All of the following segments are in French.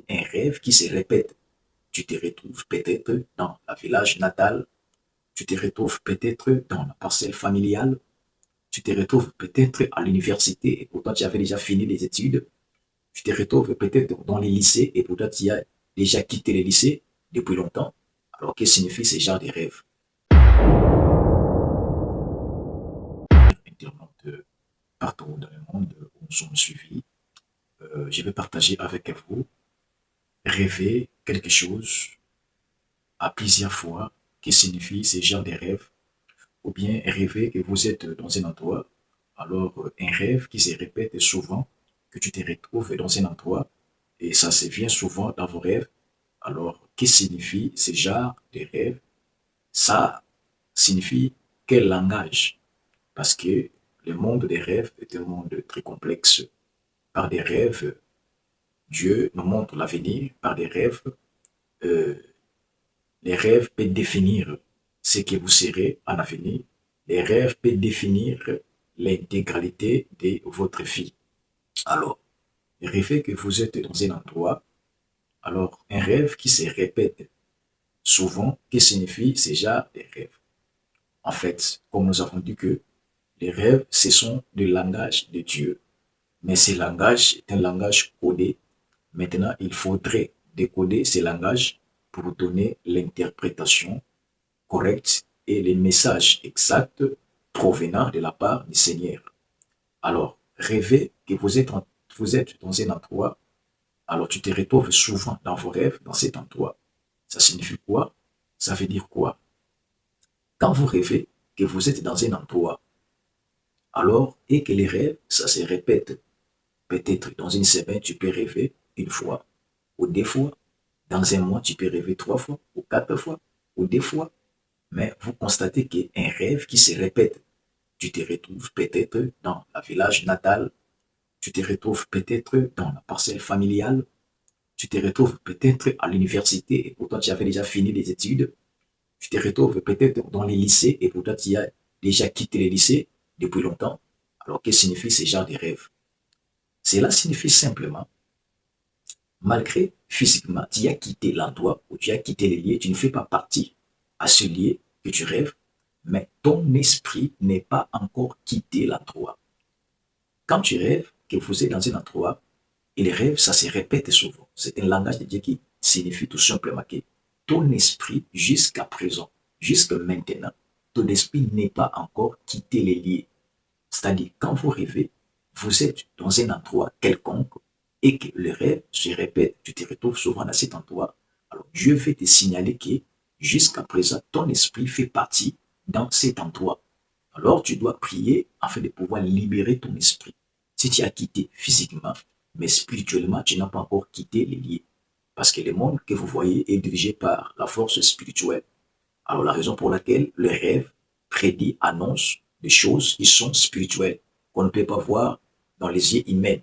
un rêve qui se répète. Tu te retrouves peut-être dans la village natale, tu te retrouves peut-être dans la parcelle familiale, tu te retrouves peut-être à l'université et pourtant tu avais déjà fini les études, tu te retrouves peut-être dans les lycées et pourtant tu as déjà quitté les lycées depuis longtemps. Alors, que signifie ce genre de rêve? Internautes partout dans le monde où nous sommes suivis, je vais partager avec vous rêver quelque chose à plusieurs fois, que signifie ce genre de rêve, ou bien rêver que vous êtes dans un endroit, alors un rêve qui se répète souvent, que tu te retrouves dans un endroit, et ça se vient souvent dans vos rêves. Alors, que signifie ce genre de rêve? Ça signifie quel langage? Parce que le monde des rêves est un monde très complexe. Par des rêves, Dieu nous montre l'avenir. Par des rêves, euh, les rêves peuvent définir ce que vous serez en avenir. Les rêves peuvent définir l'intégralité de votre vie. Alors, rêvez que vous êtes dans un endroit. Alors, un rêve qui se répète souvent, que signifie ce genre de rêve? En fait, comme nous avons dit que les rêves, ce sont le langage de Dieu. Mais ce langage est un langage codé. Maintenant, il faudrait décoder ce langage pour donner l'interprétation correcte et les messages exacts provenant de la part du Seigneur. Alors, rêvez que vous êtes dans un endroit, alors tu te retrouves souvent dans vos rêves dans cet endroit. Ça signifie quoi? Ça veut dire quoi? Quand vous rêvez que vous êtes dans un endroit, alors, et que les rêves, ça se répète. Peut-être dans une semaine, tu peux rêver une fois ou deux fois. Dans un mois, tu peux rêver trois fois ou quatre fois ou deux fois. Mais vous constatez qu'il y a un rêve qui se répète. Tu te retrouves peut-être dans la village natale, tu te retrouves peut-être dans la parcelle familiale, tu te retrouves peut-être à l'université et pourtant tu avais déjà fini les études, tu te retrouves peut-être dans les lycées et pourtant tu as déjà quitté les lycées depuis longtemps. Alors, que signifie ce genre de rêve? Cela signifie simplement, malgré physiquement tu as quitté l'endroit ou tu as quitté les lieux, tu ne fais pas partie à ce lieu que tu rêves, mais ton esprit n'est pas encore quitté l'endroit. Quand tu rêves que vous êtes dans un endroit, et les rêves, ça se répète souvent. C'est un langage de Dieu qui signifie tout simplement que ton esprit, jusqu'à présent, jusqu'à maintenant, ton esprit n'est pas encore quitté les lieux. C'est-à-dire, quand vous rêvez, vous êtes dans un endroit quelconque et que le rêve se répète, tu te retrouves souvent dans cet endroit. Alors, Dieu veut te signaler que jusqu'à présent, ton esprit fait partie dans cet endroit. Alors, tu dois prier afin de pouvoir libérer ton esprit. Si tu as quitté physiquement, mais spirituellement, tu n'as pas encore quitté les lieux. Parce que le monde que vous voyez est dirigé par la force spirituelle. Alors, la raison pour laquelle le rêve prédit, annonce des choses qui sont spirituelles, qu'on ne peut pas voir dans les yeux humains.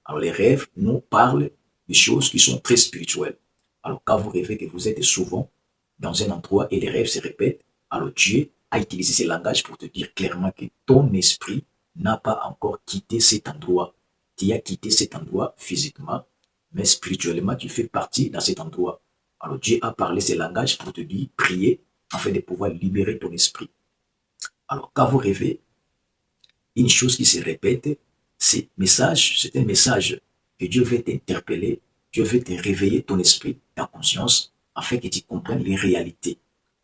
Alors, les rêves nous parlent des choses qui sont très spirituelles. Alors, quand vous rêvez que vous êtes souvent dans un endroit et les rêves se répètent, alors Dieu a utilisé ce langage pour te dire clairement que ton esprit n'a pas encore quitté cet endroit. Tu as quitté cet endroit physiquement, mais spirituellement, tu fais partie dans cet endroit. Alors Dieu a parlé ce langage pour te dire, prier, afin de pouvoir libérer ton esprit. Alors, quand vous rêvez, une chose qui se répète, c'est un message que Dieu veut t'interpeller, Dieu veut te réveiller ton esprit, ta conscience, afin que tu comprennes les réalités.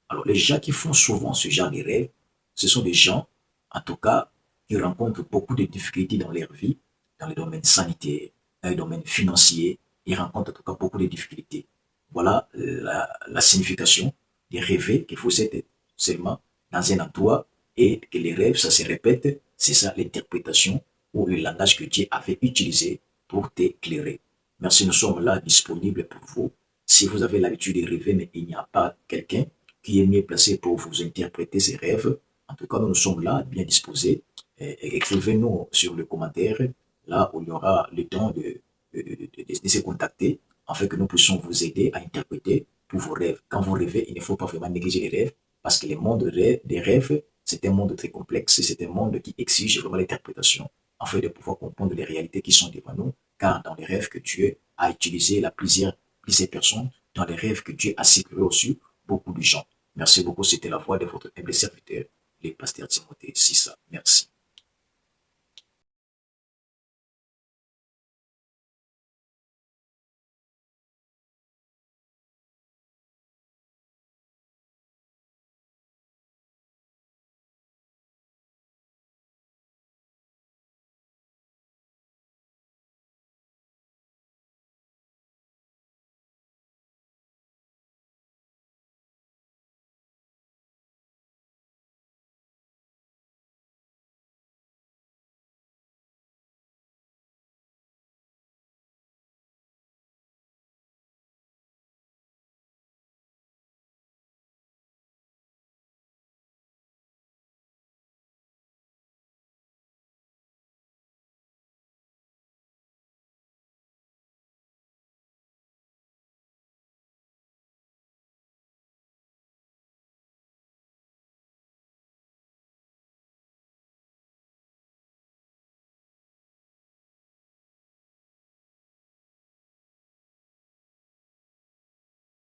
Alors, les gens qui font souvent ce genre de rêves, ce sont des gens, en tout cas, qui rencontrent beaucoup de difficultés dans leur vie, dans le domaine sanitaire, dans le domaine financier, ils rencontrent en tout cas beaucoup de difficultés. Voilà la signification de rêver que vous êtes seulement dans un endroit et que les rêves, ça se répète. C'est ça l'interprétation ou le langage que Dieu avait utilisé pour t'éclairer. Merci, nous sommes là disponibles pour vous. Si vous avez l'habitude de rêver, mais il n'y a pas quelqu'un qui est mieux placé pour vous interpréter ces rêves, en tout cas, nous sommes là, bien disposés. Écrivez-nous sur le commentaire, là où il y aura le temps de se contacter, afin que nous puissions vous aider à interpréter pour vos rêves. Quand vous rêvez, il ne faut pas vraiment négliger les rêves, parce que le monde des rêves, c'est un monde très complexe, c'est un monde qui exige vraiment l'interprétation, afin de pouvoir comprendre les réalités qui sont devant nous car dans les rêves que Dieu a utilisés, il y a plusieurs personnes, dans les rêves que Dieu a sécuré aussi beaucoup de gens. Merci beaucoup, c'était la voix de votre humble serviteur, le pasteur Timothée Sissa. Merci.